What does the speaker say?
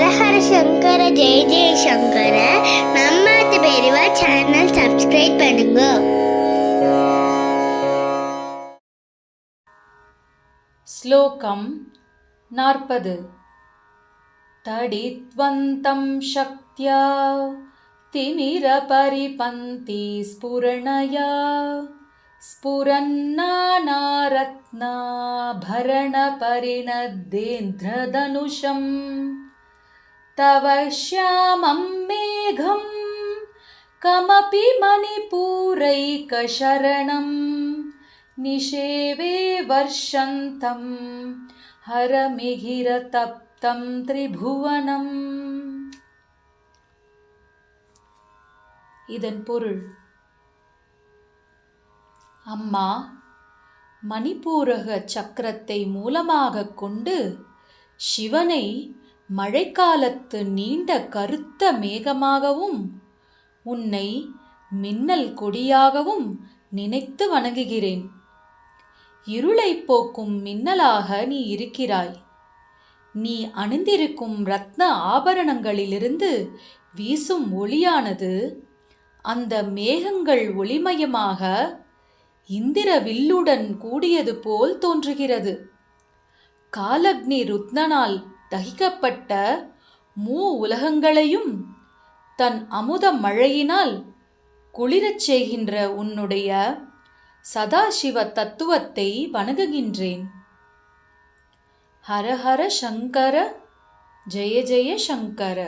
ஹரஹர சங்கர ஜெய ஜெய சங்கர. நம்ம பெரியவா channel subscribe பண்ணுங்க. ஸ்லோகம் 40. தடித்வந்தம் சக்த்யா திமிர பரிபந்தி ஸ்புரணயா ஸ்புரன்னானாரத்னாபரண பரிணதேந்திரதனுஷம் தவ ஷ்யாமம் மேகம் கமபி மணிபூரைகசரணம் நிஷேவே வர்ஷந்தம் ஹரமிகிர தப்தம் திரிபுவனம். இதன் பொருள்: அம்மா, மணிப்பூரக சக்கரத்தை மூலமாக கொண்டு சிவனை மழைக்காலத்து நீண்ட கருத்த மேகமாகவும் உன்னை மின்னல் கொடியாகவும் நினைத்து வணங்குகிறேன். இருளை போக்கும் மின்னலாக நீ இருக்கிறாய். நீ அணிந்திருக்கும் ரத்ன ஆபரணங்களிலிருந்து வீசும் ஒளியானது அந்த மேகங்கள் ஒளிமயமாக இந்திர வில்லுடன் கூடியது போல் தோன்றுகிறது. காலக்னி ருத்னனால் தகிக்கப்பட்ட உலகங்களையும் தன் அமுத மழையினால் குளிரச் செய்கின்ற உன்னுடைய சதாசிவ தத்துவத்தை வணங்குகின்றேன். ஹர ஹர சங்கர, ஜெய ஜெய சங்கர.